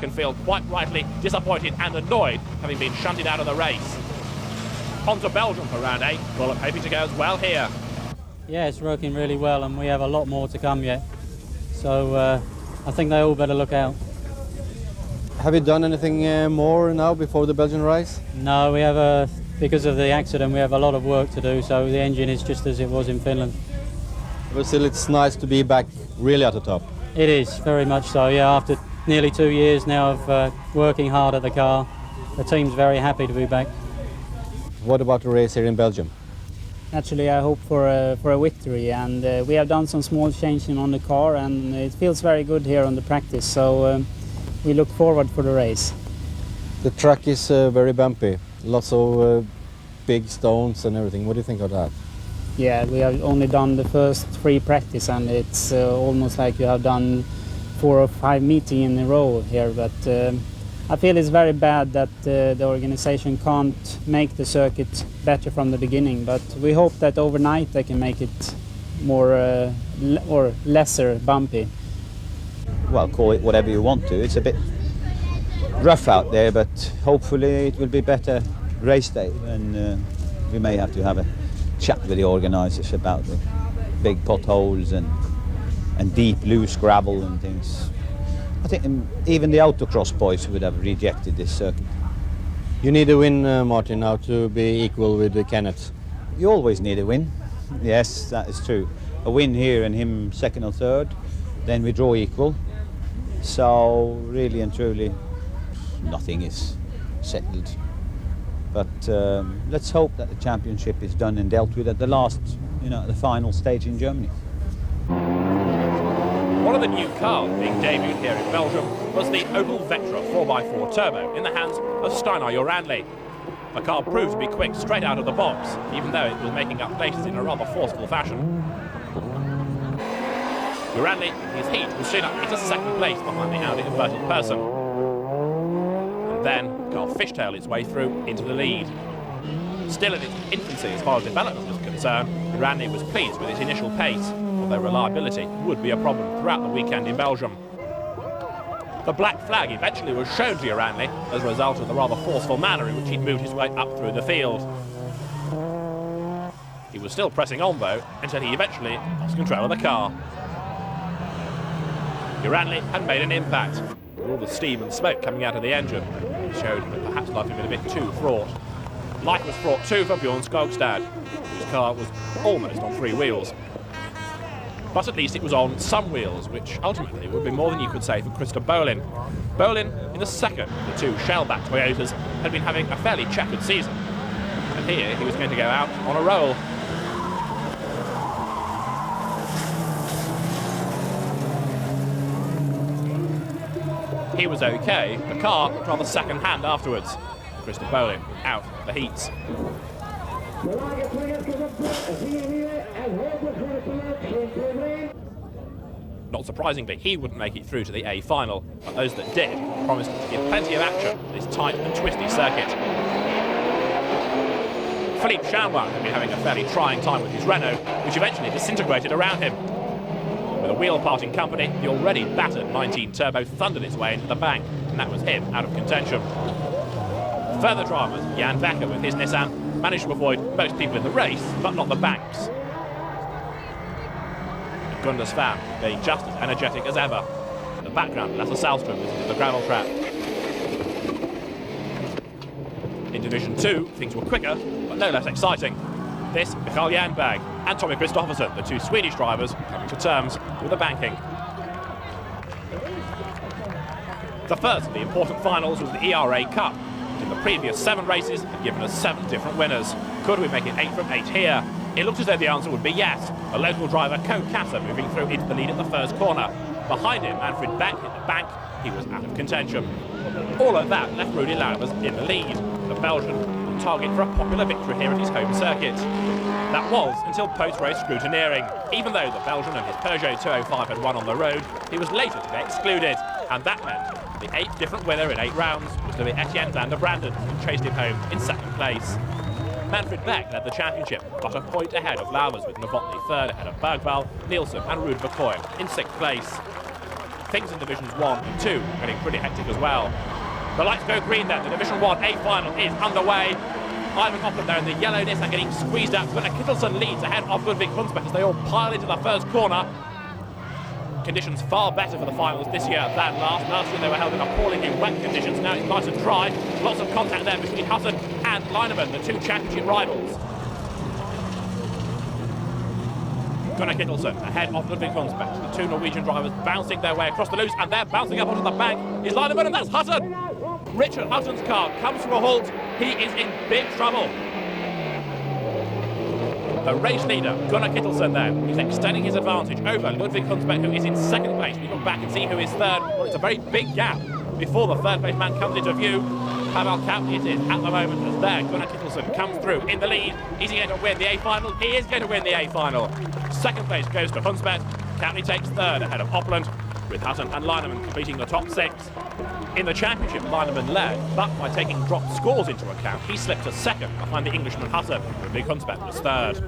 can feel quite rightly disappointed and annoyed having been shunted out of the race. On to Belgium for round 8. Bullock hoping to go as well here. Yeah, it's working really well and we have a lot more to come yet. So I think they all better look out. Have you done anything more now before the Belgian race? No, we have because of the accident we have a lot of work to do, so the engine is just as it was in Finland. But still it's nice to be back really at the top. It is, very much so, yeah. After nearly 2 years now of working hard at the car, the team's very happy to be back. What about the race here in Belgium? Naturally, I hope for a victory, and we have done some small changing on the car, and it feels very good here on the practice, so we look forward for the race. The track is very bumpy, lots of big stones and everything. What do you think of that? Yeah, we have only done the first 3 practice, and it's almost like you have done 4 or 5 meetings in a row here, but I feel it's very bad that the organization can't make the circuit better from the beginning, but we hope that overnight they can make it more or lesser bumpy. Well, call it whatever you want to. It's a bit rough out there, but hopefully it will be better race day, and we may have to have a chat with the organisers about the big potholes and deep loose gravel and things. I think even the autocross boys would have rejected this circuit. You need a win, Martin, now to be equal with Kenneth. You always need a win. Yes, that is true. A win here and him second or third, then we draw equal. So really and truly, nothing is settled. But let's hope that the championship is done and dealt with at the last, the final stage in Germany. One of the new cars being debuted here in Belgium was the Opel Vectra 4x4 Turbo in the hands of Steinar Joranli. The car proved to be quick straight out of the box, even though it was making up places in a rather forceful fashion. Joranli, in his heat, was soon up into second place behind the Audi inverted person. And then the car fishtailed its way through into the lead. Still in its infancy as far as development was concerned, Joranli was pleased with its initial pace, although reliability would be a problem throughout the weekend in Belgium. The black flag eventually was shown to Joranli as a result of the rather forceful manner in which he'd moved his way up through the field. He was still pressing on though, until he eventually lost control of the car. Joranli had made an impact, with all the steam and smoke coming out of the engine. It showed that perhaps life had been a bit too fraught. Life was fraught too for Bjorn Skogstad, whose car was almost on 3 wheels. But at least it was on some wheels, which ultimately would be more than you could say for Christer Bolin. Bolin, in the second of the 2 shell-backed Toyotas, had been having a fairly checkered season. And here he was going to go out on a roll. He was okay. The car looked rather second-hand afterwards. Christer Bolin out of the heats. Not surprisingly, he wouldn't make it through to the A final, but those that did promised to give plenty of action in this tight and twisty circuit. Philippe Chanouin had been having a fairly trying time with his Renault, which eventually disintegrated around him. With a wheel parting company, the already battered 19 Turbo thundered its way into the bank, and that was him out of contention. Further dramas, Jan Becker with his Nissan managed to avoid most people in the race, but not the banks. Gunder's fan being just as energetic as ever. In the background, Lasse Salström was into the gravel trap. In Division 2, things were quicker, but no less exciting. This, Mikael Jernberg and Tommy Kristoffersson, the 2 Swedish drivers, coming to terms with the banking. The first of the important finals was the ERA Cup. In the previous 7 races had given us 7 different winners. Could we make it 8 from 8 here? It looked as though the answer would be yes. A local driver, Co Kasser, moving through into the lead at the first corner. Behind him, Manfred Beck hit the bank. He was out of contention. All of that left Rudy Laubers in the lead. The Belgian on target for a popular victory here at his home circuit. That was until post-race scrutineering. Even though the Belgian and his Peugeot 205 had won on the road, he was later to be excluded. And that meant the 8th different winner in 8 rounds was to be Etienne van der Branden, who chased him home in second place. Manfred Beck led the championship, but a point ahead of Laubers, with Novotny third ahead of Bergvall, Nielsen and Ruud Verkooyen in 6th place. things in Divisions 1 and 2 are getting pretty hectic as well. The lights go green then. The Division 1 A final is underway. Ivan Opland there in the yellowness and getting squeezed out. Gunnar Kittelsen leads ahead of Ludwig Hunsbeck as they all pile into the first corner. Conditions far better for the finals this year than last. Last year they were held in appallingly wet conditions. Now it's nice and dry. Lots of contact there between Hutton and Lineman, the two championship rivals. Gunnar Kittelsen ahead of Ludwig Hunsbeck. The two Norwegian drivers bouncing their way across the loose, and they're bouncing up onto the bank. Is Lineman, and that's Hutton! Richard Hutton's car comes to a halt. He is in big trouble. The race leader, Gunnar Kittelsen then, is extending his advantage over Ludwig Hunsbeck, who is in second place. We look back and see who is third. Well, it's a very big gap before the third place man comes into view. Pavel Kapp it is at the moment as there. Gunnar Kittelsen comes through in the lead. Is he going to win the A final? He is going to win the A final. Second place goes to Hunsbeck. Kappney takes third ahead of Opland, with Hutton and Lineman completing the top 6. In the championship, Lineman led, but by taking dropped scores into account, he slipped to second behind the Englishman Hutton. Ludwig Hunsbeck was third.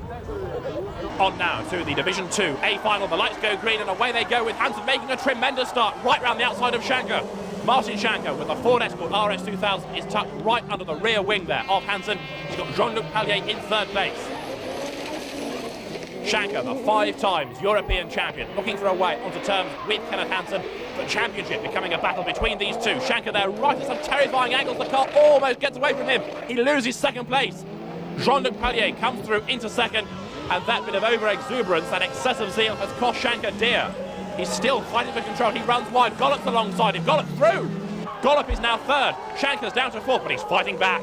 On now to the Division 2 A final. The lights go green and away they go, with Hansen making a tremendous start right round the outside of Schanker. Martin Schanker with the Ford Escort RS2000 is tucked right under the rear wing there of Hansen. He's got Jean-Luc Pallier in third place. Schanker, the 5 times European champion, looking for a way onto terms with Kenneth Hansen. The championship becoming a battle between these two. Schanker there right at some terrifying angles. The car almost gets away from him. He loses second place. Jean-Luc Pallier comes through into second, and that bit of over-exuberance, that excessive zeal has cost Schanker dear. He's still fighting for control. He runs wide. Gollop's alongside him. Gollop through. Gollop is now third. Schanker's down to fourth, but he's fighting back.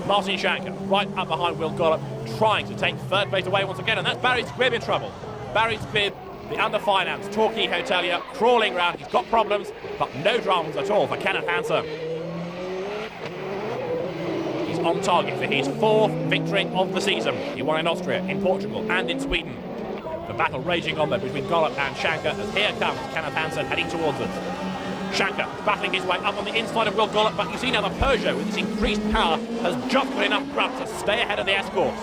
Martin Schanker right up behind Will Gollop, trying to take third place away once again, and that's Barry Squibb in trouble. Barry Squibb, the under-financed Torquay hotelier, crawling round. He's got problems, but no dramas at all for Kenneth Hansen. He's on target for his 4th victory of the season. He won in Austria, in Portugal, and in Sweden. The battle raging on there between Gollop and Schanker, as here comes Kenneth Hansen heading towards us. Schanker battling his way up on the inside of Will Gollop, but you see now the Peugeot with its increased power has just got enough grunt to stay ahead of the Escort.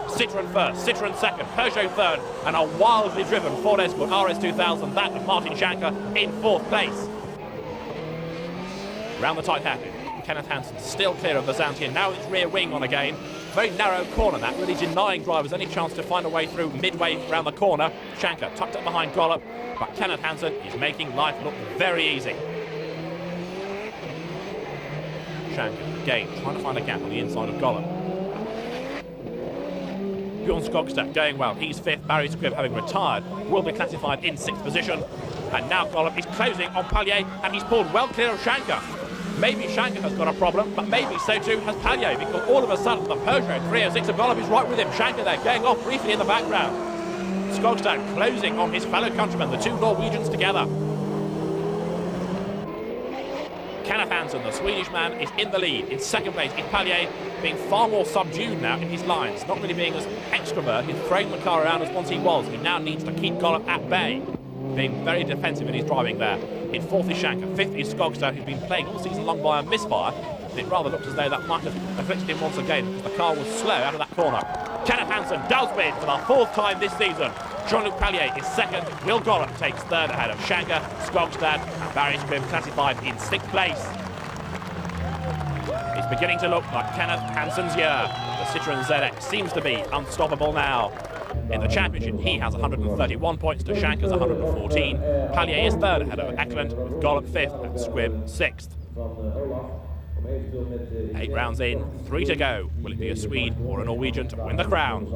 Citroën first, Citroën second, Peugeot third, and a wildly driven Ford Escort RS2000, that of Martin Schanker, in 4th place. Round the tight hairpin, Kenneth Hansen still clear of the Zantian, now with its rear wing on again. Very narrow corner that, really denying drivers any chance to find a way through midway round the corner. Schanker tucked up behind Gollop, but Kenneth Hansen is making life look very easy. Schanker, again, trying to find a gap on the inside of Gollop. Bjorn Skogstad going well, he's 5th. Barry Squibb, having retired, will be classified in 6th position. And now Gollop is closing on Pallier, and he's pulled well clear of Schanker. Maybe Schanker has got a problem, but maybe so too has Pallier, because all of a sudden the Peugeot 306 of Gollop is right with him. Schanker there going off briefly in the background. Skogstad closing on his fellow countrymen, the two Norwegians together. Kenneth Hansen, the Swedish man, is in the lead. In second place is Pallier, being far more subdued now in his lines, not really being as extrovert. He's throwing the car around as once he was. He now needs to keep Gollop at bay, being very defensive in his driving there. In 4th is Schanker, 5th is Skogstad, who's been playing all season long by a misfire. It rather looked as though that might have afflicted him once again, because the car was slow out of that corner. Kenneth Hansen does win for the 4th time this season. Jean-Luc Pallier is second. Will Gollop takes third ahead of Schanker, Skogstad, and Barry Squibb classified in 6th place. It's beginning to look like Kenneth Hansen's year. The Citroën ZX seems to be unstoppable now. In the championship, he has 131 points to Schanker's 114. Pallier is third ahead of Eklund, with Gollop 5th and Squibb 6th. 8 rounds in, 3 to go. Will it be a Swede or a Norwegian to win the crown?